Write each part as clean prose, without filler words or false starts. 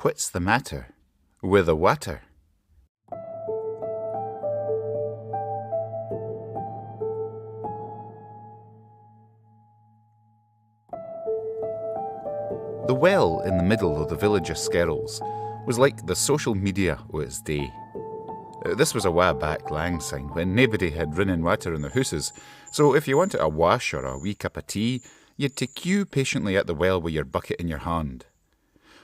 What's the matter with the water? The well in the middle of the village of Skerrils was like the social media o' its day. This was a while back lang syne, when nobody had running water in their houses, so if you wanted a wash or a wee cup of tea, you'd to queue patiently at the well with your bucket in your hand.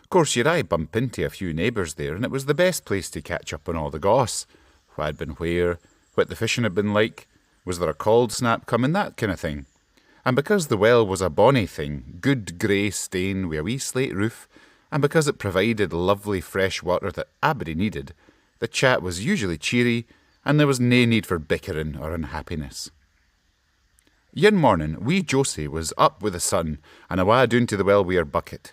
Of course, you'd aye bump into a few neighbours there, and it was the best place to catch up on all the goss. What had been where, what the fishing had been like, was there a cold snap coming, that kind of thing. And because the well was a bonny thing, good grey stone with a wee slate roof, and because it provided lovely fresh water that abody needed, the chat was usually cheery, and there was nae need for bickering or unhappiness. Yin morning, wee Josie was up with the sun, and awa doon to the well wi' her bucket.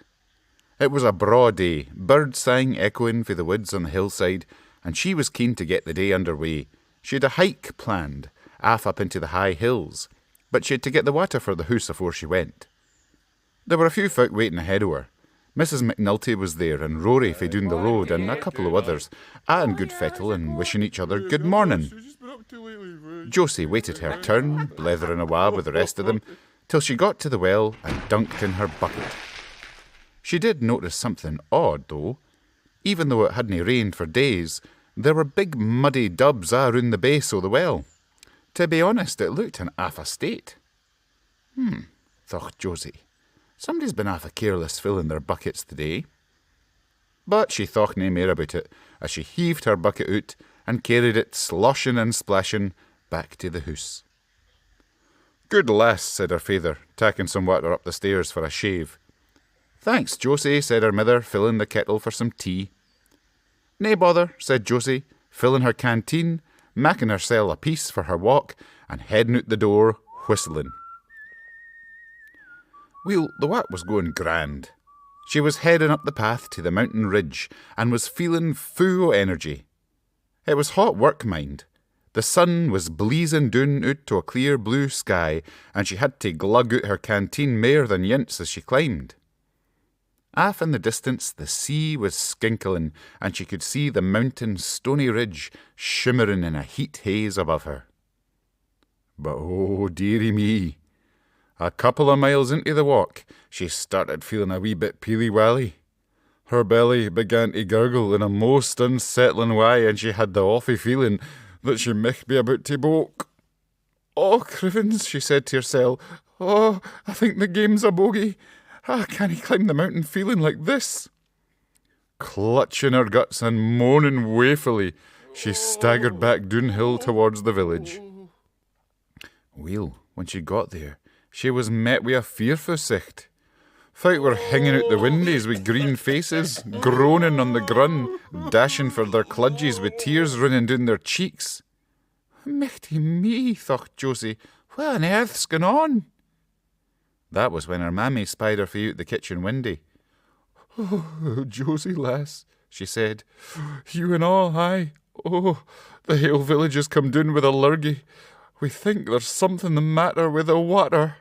It was a braw day, birds sang echoing for the woods on the hillside, and she was keen to get the day under way. She had a hike planned, aff up into the high hills, but she had to get the water for the house afore she went. There were a few folk waiting ahead of her. Mrs. McNulty was there, and Rory fae doon the road, and a couple of others, and good fettle, and wishing each other good morning. Josie waited her turn, blethering awa with the rest of them, till she got to the well and dunked in her bucket. She did notice something odd, though. Even though it hadn't rained for days, there were big muddy dubs round the base o' the well. To be honest, it looked an half state. Thought Josie. Somebody's been half careless filling their buckets today. But she thought nae mair about it, as she heaved her bucket out and carried it sloshing and splashing back to the house. Good lass, said her father, tacking some water up the stairs for a shave. Thanks, Josie, said her mother, filling the kettle for some tea. Nae bother, said Josie, filling her canteen, making hersel a piece for her walk, and heading out the door, whistling. Well, the walk was going grand. She was heading up the path to the mountain ridge, and was feeling full o' energy. It was hot work, mind. The sun was blazing down out to a clear blue sky, and she had to glug out her canteen mair than yints as she climbed. Aff in the distance, the sea was skinkling, and she could see the mountain stony ridge shimmering in a heat haze above her. But oh, dearie me, a couple of miles into the walk, she started feeling a wee bit peely-wally. Her belly began to gurgle in a most unsettling way, and she had the awful feeling that she micht be about to boke. Oh, crivens, she said to herself. Oh, I think the game's a bogey. I can't climb the mountain feeling like this. Clutching her guts and moaning waefully, she staggered back downhill towards the village. Well, when she got there, she was met with a fearful sicht. Folk were hanging out the windows with green faces, groaning on the grun, dashing for their cludges with tears running down their cheeks. Michty me, thought Josie, what on earth's going on? That was when her mammy spied her fae out the kitchen windy. Oh, Josie, lass, she said, you and all, aye. Oh, the whole village has come down with a lurgy. We think there's something the matter with the water.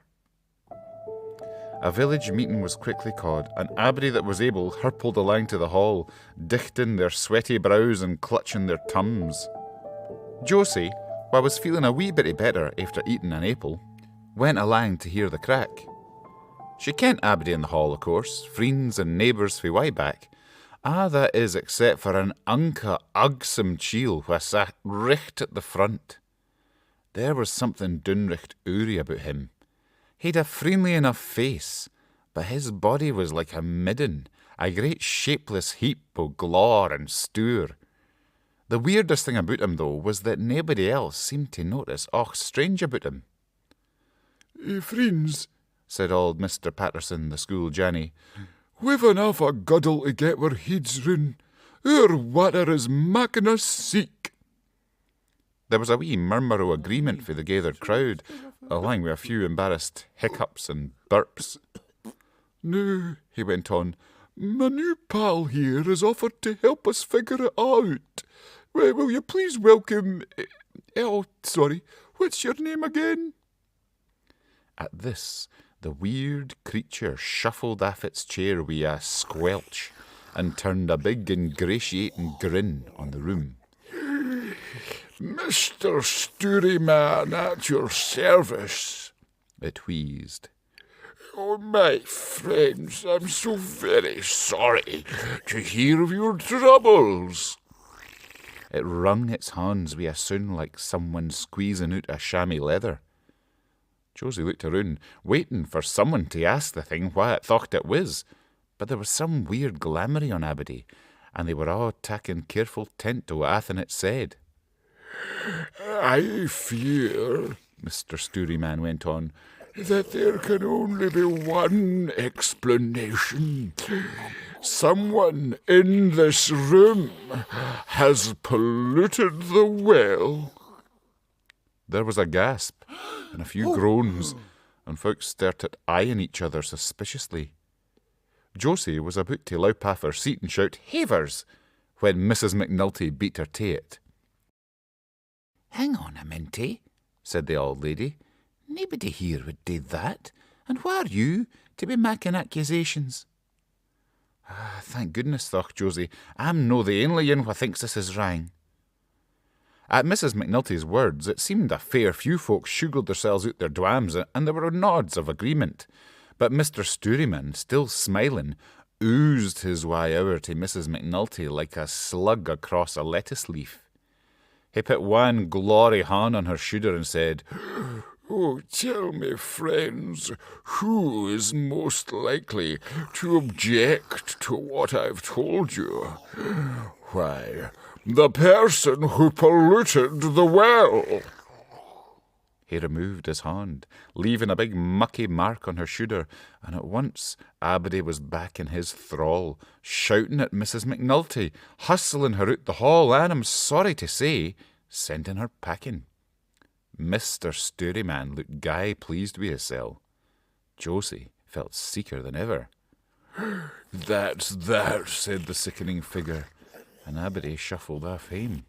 A village meeting was quickly called, and abody that was able hurpled along to the hall, dichting their sweaty brows and clutching their tums. Josie, who was feeling a wee bitty better after eating an apple, went along to hear the crack. She kent abody in the hall, of course, friends and neighbours fae way back. That is, except for an unca ugsome chiel who sat richt at the front. There was something downricht oury about him. He'd a friendly enough face, but his body was like a midden, a great shapeless heap o' glaur and stour. The weirdest thing about him, though, was that nobody else seemed to notice aught strange about him. Friends, said old Mr. Patterson, the school Janny, we've enough a guddle to get our heads round. Our water is making us sick. There was a wee murmur of agreement for the gathered crowd, along with a few embarrassed hiccups and burps. Now, he went on, my new pal here has offered to help us figure it out. Will you please welcome... what's your name again? At this, the weird creature shuffled off its chair with a squelch, and turned a big ingratiating grin on the room. "Mr. Storyman at your service," it wheezed. "Oh, my friends, I'm so very sorry to hear of your troubles." It wrung its hands wi' a sound like someone squeezing out a chamois leather. Josie looked around, waiting for someone to ask the thing wha it thought it was, but there was some weird glamoury on Aberdeen, and they were all taking careful tent to what Athen it said. "I fear," Mr. Storyman went on, "that there can only be one explanation. Someone in this room has polluted the well." There was a gasp and a few groans, and folks started eyeing each other suspiciously. Josie was about to loup off her seat and shout "Havers!" when Mrs. McNulty beat her to it. "Hang on a minute," said the old lady. "Nobody here would do that, and who are you to be making accusations?" Thank goodness, thought Josie, I'm no the only one who thinks this is wrong. At Mrs. McNulty's words, it seemed a fair few folks shuggled themselves out their dwams, and there were nods of agreement. But Mr. Storyman, still smiling, oozed his way over to Mrs. McNulty like a slug across a lettuce leaf. He put one glory hand on her shoulder and said, "Oh, tell me, friends, who is most likely to object to what I've told you? Why, the person who polluted the well." He removed his hand, leaving a big mucky mark on her shoulder, and at once Aberdeen was back in his thrall, shouting at Mrs. McNulty, hustling her out the hall, and, I'm sorry to say, sending her packing. Mr. Storyman looked guy pleased with himself. Josie felt seeker than ever. "That's that," said the sickening figure, and Aberdeen shuffled off home.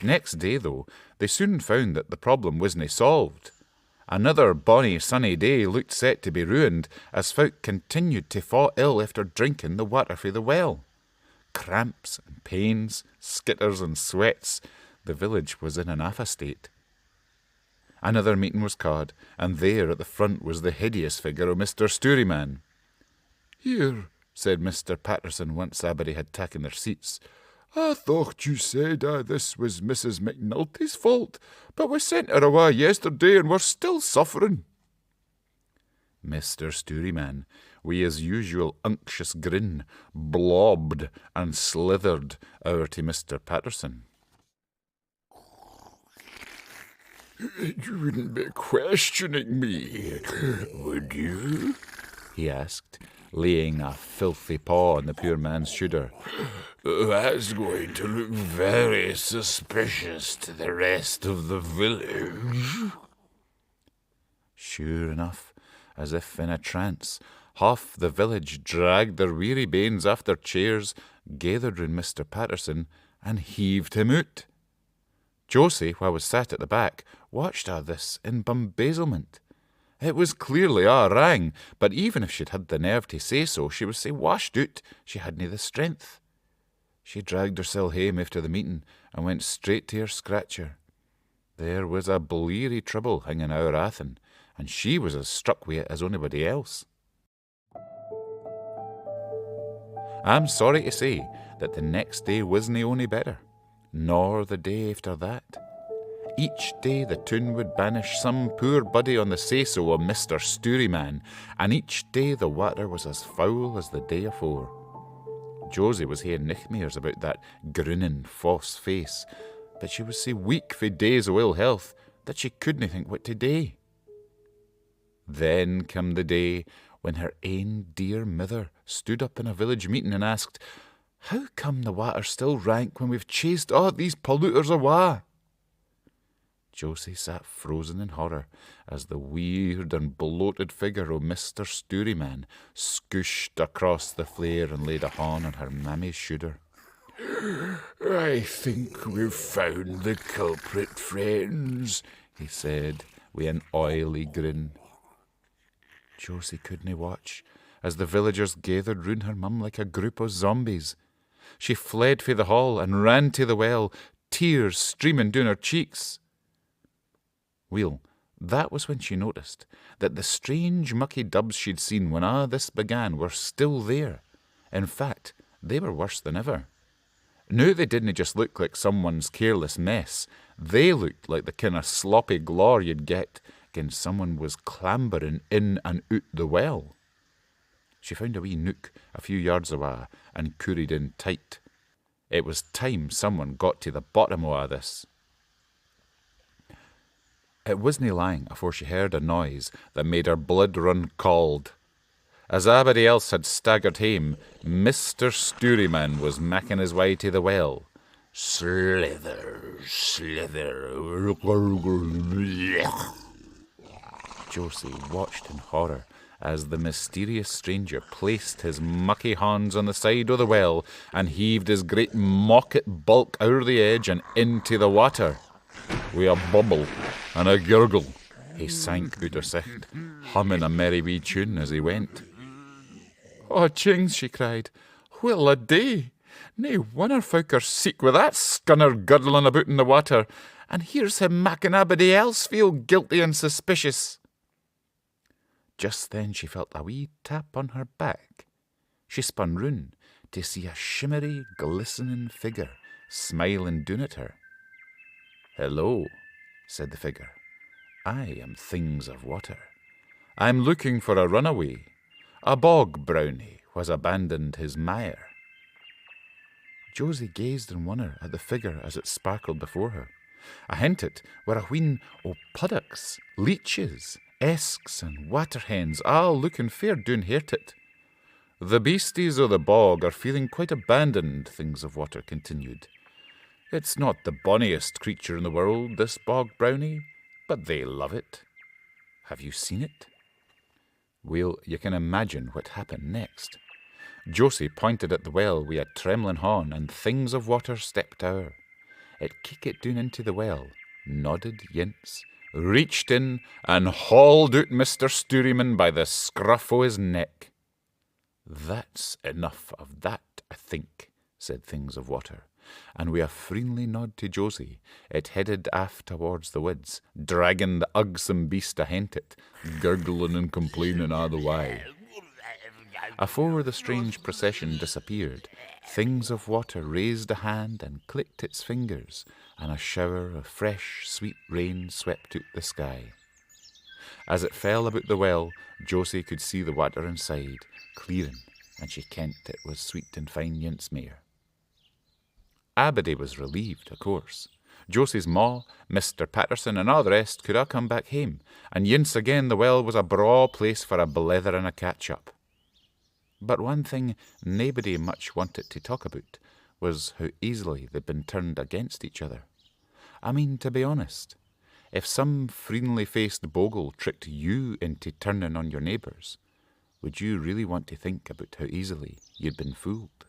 Next day, though, they soon found that the problem wasn't solved. Another bonny sunny day looked set to be ruined as folk continued to fall ill after drinking the water frae the well. Cramps and pains, skitters and sweats, the village was in an awfu' state. Another meeting was called, and there at the front was the hideous figure of Mr. Storyman. "Here," said Mr. Patterson once Aberdeen had taken their seats, "I thought you said this was Mrs. McNulty's fault, but we sent her away yesterday and we're still suffering." Mr. Storyman, with his usual unctuous grin, blobbed and slithered over to Mr. Patterson. "You wouldn't be questioning me, would you?" he asked, laying a filthy paw on the poor man's shoulder. "That's going to look very suspicious to the rest of the village." Sure enough, as if in a trance, half the village dragged their weary banes off their chairs, gathered round Mr. Patterson, and heaved him out. Josie, who was sat at the back, watched all this in bamboozlement. It was clearly all wrong, but even if she'd had the nerve to say so, she was so washed out she hadn't the strength. She dragged herself home after the meeting and went straight to her scratcher. There was a bleary trouble hanging over Athen, and she was as struck with it as anybody else. I'm sorry to say that the next day wasn't ony better, nor the day after that. Each day the tune would banish some poor body on the say-so of Mr. Storyman, and each day the water was as foul as the day afore. Josie was hearing nichmares about that grinning, fausse face, but she was so weak for days of ill health that she couldn't think what to do. Then come the day when her ain dear mither stood up in a village meeting and asked, "How come the water still rank when we've chased all these polluters awa'?" Josie sat frozen in horror as the weird and bloated figure of Mr. Storyman scooshed across the flare and laid a hand on her mammy's shoulder. "I think we've found the culprit, friends," he said with an oily grin. Josie couldn't watch, as the villagers gathered round her mum like a group o' zombies. She fled fae the hall and ran to the well, tears streaming down her cheeks. Well, that was when she noticed that the strange mucky dubs she'd seen when a' this began were still there. In fact, they were worse than ever. Now they didn't just look like someone's careless mess. They looked like the kind of sloppy glore you'd get when someone was clambering in and out the well. She found a wee nook a few yards away and cooried in tight. It was time someone got to the bottom o' this. It wasn't lang afore she heard a noise that made her blood run cauld. As abody else had staggered hame, Mr. Stewryman was making his way to the well. Slither, slither. Josie watched in horror as the mysterious stranger placed his mucky hands on the side of the well and heaved his great mocket bulk over the edge and into the water. With a bubble and a gurgle, he sank out of sight, humming a merry wee tune as he went. "Oh, Jings," she cried, "what'll a day? Nae wonder folk are seek with that scunner gurgling about in the water, and here's him making abody else feel guilty and suspicious." Just then she felt a wee tap on her back. She spun round to see a shimmery, glistening figure smiling down at her. "Hello," said the figure. "I am Things of Water. I'm looking for a runaway, a bog brownie who has abandoned his mire." Josie gazed in wonder at the figure as it sparkled before her. Ahint it were a wheen o' puddocks, leeches, esks, and water-hens, all looking fair down-hearted. "The beasties o' the bog are feeling quite abandoned," Things of Water continued. "It's not the bonniest creature in the world, this bog brownie, but they love it. Have you seen it?" Well, you can imagine what happened next. Josie pointed at the well with a trembling horn, and Things of Water stepped out. It kicked it down into the well, nodded yince, reached in, and hauled out Mr. Stewryman by the scruff o' his neck. "That's enough of that, I think," said Things of Water, and with a friendly nod to Josie, it headed aft towards the woods, dragging the ugsome beast ahint it, gurgling and complaining all the way. Afore the strange procession disappeared, Things of Water raised a hand and clicked its fingers, and a shower of fresh, sweet rain swept out the sky. As it fell about the well, Josie could see the water inside, clearing, and she kent it was sweet and fine yince mere. Abody was relieved, of course. Josie's ma, Mr. Patterson, and all the rest could all come back hame, and yince again the well was a braw place for a blether and a catch-up. But one thing naebody much wanted to talk about was how easily they'd been turned against each other. I mean, to be honest, if some friendly-faced bogle tricked you into turning on your neighbours, would you really want to think about how easily you'd been fooled?